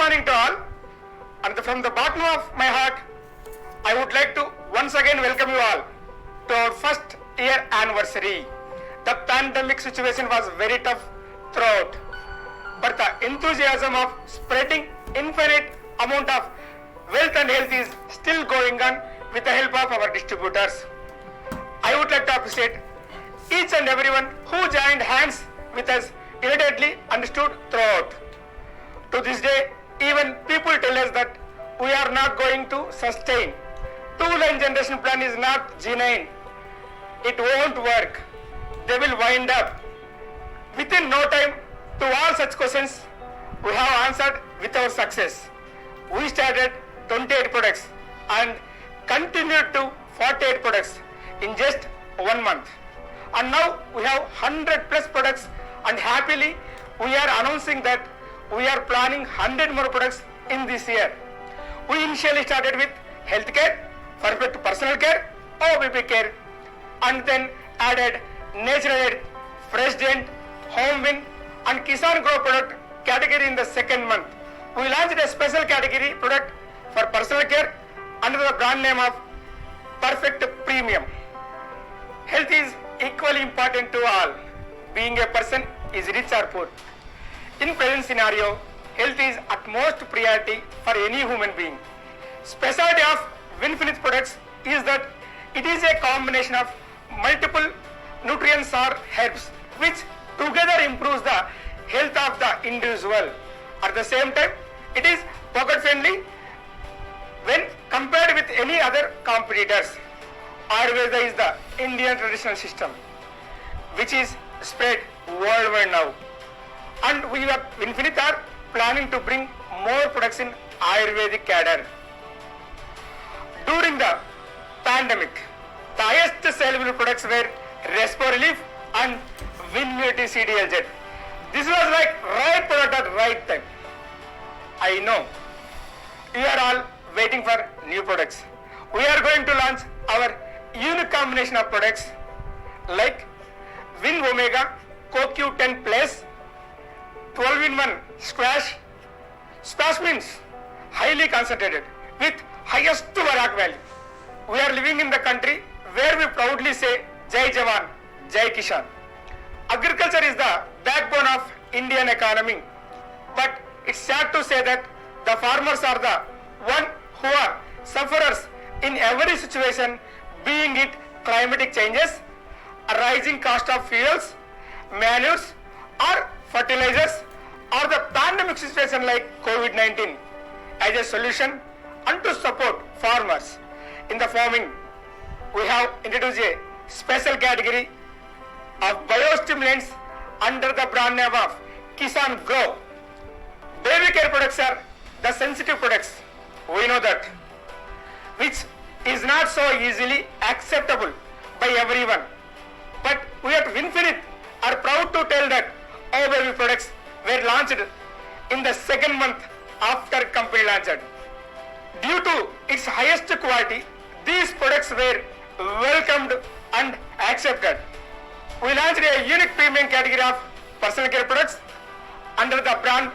morning to all, and from the bottom of my heart, I would like to once again welcome you all to our first year anniversary. The pandemic situation was very tough throughout, but the enthusiasm of spreading infinite amount of wealth and health is still going on with the help of our distributors. I would like to appreciate each and everyone who joined hands with us immediately understood throughout. To this day, even people tell us that we are not going to sustain. Two-line generation plan is not genuine. It won't work. They will wind up. Within no time, to all such questions, we have answered with our success. We started 28 products and continued to 48 products in just 1 month. And now we have 100 plus products, and happily we are announcing that we are planning 100 more products in this year. We initially started with healthcare, perfect personal care, OBP care, and then added Natural Aid, President, Home Win, and Kisan Grow product category in the second month. We launched a special category product for personal care under the brand name of Perfect Premium. Health is equally important to all. Being a person is rich or poor. In present scenario, health is utmost priority for any human being. Specialty of Winfinite products is that it is a combination of multiple nutrients or herbs which together improves the health of the individual. At the same time, it is pocket friendly when compared with any other competitors. Ayurveda is the Indian traditional system which is spread worldwide now. And we at Winfinite are planning to bring more products in Ayurvedic cadre. During the pandemic, the highest sellable products were Respo Relief and Winmunity CDLZ. This was like right product at right time. I know you are all waiting for new products. We are going to launch our unique combination of products like Win Omega CoQ10 Plus 12-in-1 Squash. Squash means highly concentrated with highest Varak value. We are living in the country where we proudly say Jai Jawan, Jai Kishan. Agriculture is the backbone of Indian economy, but it's sad to say that the farmers are the one who are sufferers in every situation, being it climatic changes, a rising cost of fuels, manures, or fertilizers, or the pandemic situation like COVID-19. As a solution and to support farmers in the farming, we have introduced a special category of biostimulants under the brand name of Kisan Grow. Baby care products are the sensitive products, we know that, which is not so easily acceptable by everyone. But we at Winfinite are proud to tell that all baby products were launched in the second month after company launched. Due to its highest quality, these products were welcomed and accepted. We launched a unique premium category of personal care products under the brand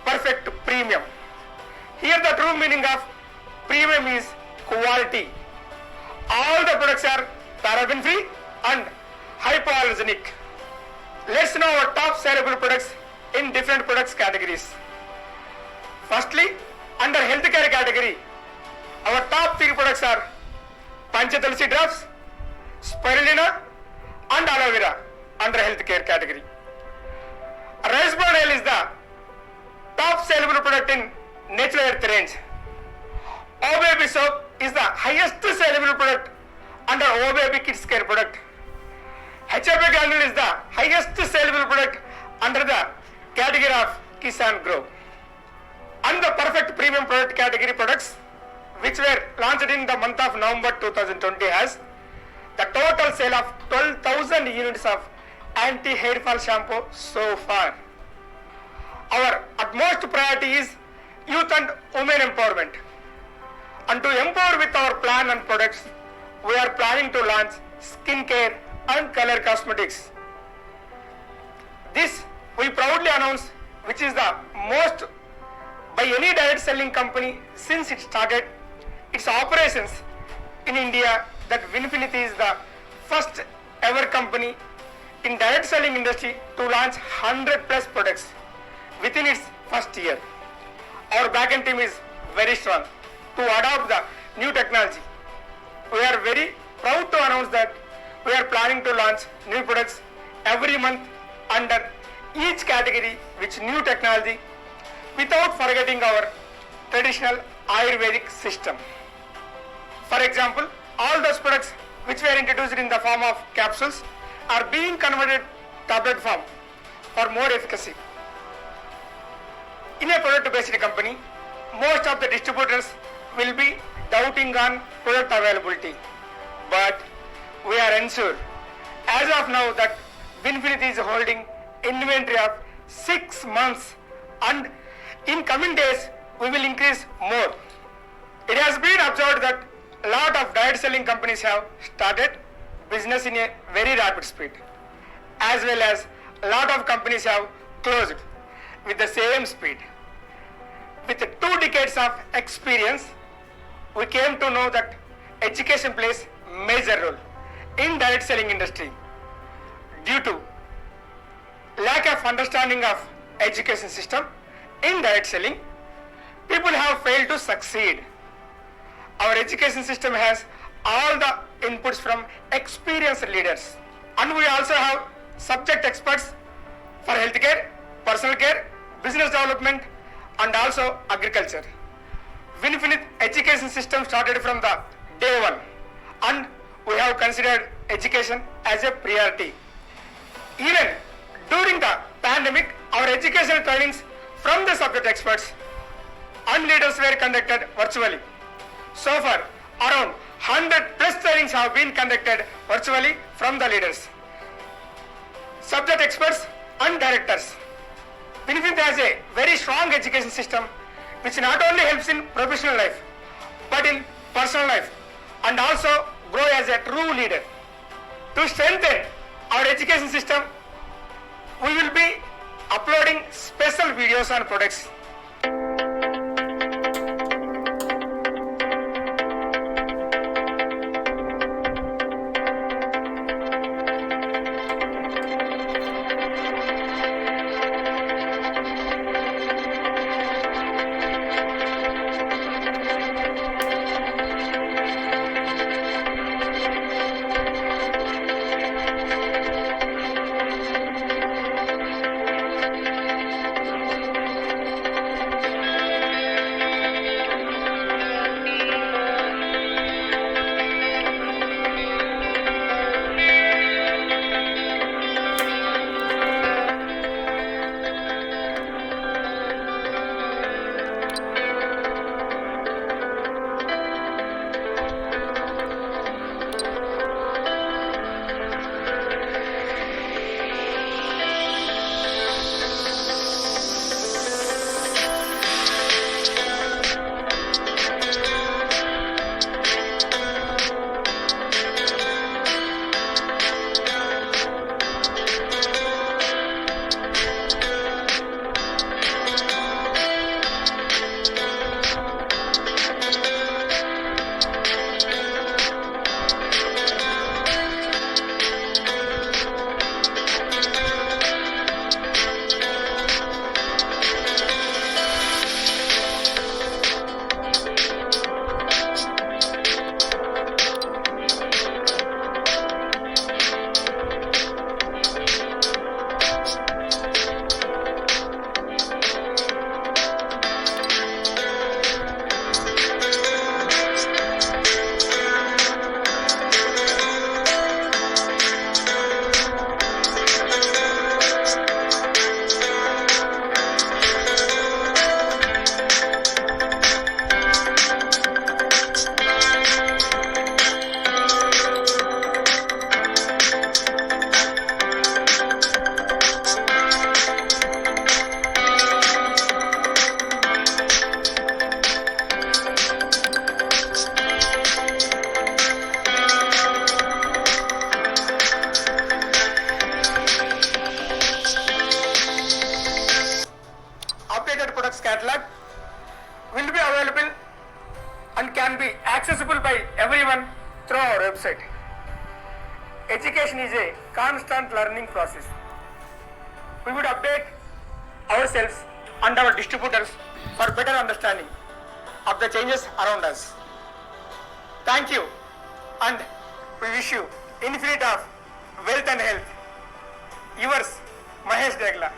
Perfect Premium. Here the true meaning of premium is quality. All the products are paraben free and hypoallergenic. Let's know our top sellable products in different products categories. Firstly, under healthcare category, our top 3 products are Panchatulsi drops, Spirulina, and Aloe Vera under healthcare category. Rice bran oil is the top sellable product in Natural Earth range. OBaby soap is the highest sellable product under OBaby Kids Care product. HFA granule is the highest sellable product under the category of Kisan Grow. And the Perfect Premium product category products which were launched in the month of November 2020 has the total sale of 12,000 units of anti-hair fall shampoo so far. Our utmost priority is youth and women empowerment. And to empower with our plan and products, we are planning to launch skincare and color cosmetics. This we proudly announce, which is the most by any direct selling company since it started its operations in India. That Winfinity is the first ever company in direct selling industry to launch 100 plus products within its first year. Our backend team is very strong to adopt the new technology. We are very proud to announce that we are planning to launch new products every month under each category with new technology without forgetting our traditional Ayurvedic system. For example, all those products which were introduced in the form of capsules are being converted tablet form for more efficacy. In a product-based company, most of the distributors will be doubting on product availability, but we are ensured as of now that Winfinity is holding inventory of 6 months, and in coming days we will increase more. It has been observed that a lot of direct selling companies have started business in a very rapid speed, as well as a lot of companies have closed with the same speed. With 2 decades of experience, we came to know that education plays major role in direct selling industry. Due to lack of understanding of education system in direct selling, people have failed to succeed. Our education system has all the inputs from experienced leaders, and we also have subject experts for healthcare, personal care, business development, and also agriculture. Winfinity education system started from the day one, and we have considered education as a priority. Even during the pandemic, our educational trainings from the subject experts and leaders were conducted virtually. So far, around 100 plus trainings have been conducted virtually from the leaders, subject experts and directors. Winfinity has a very strong education system which not only helps in professional life but in personal life, and also grow as a true leader. To strengthen our education system, we will be uploading special videos on products. accessible by everyone through our website. Education is a constant learning process. We would update ourselves and our distributors for better understanding of the changes around us. Thank you, and we wish you infinite of wealth and health. Yours, Mahesh Degla.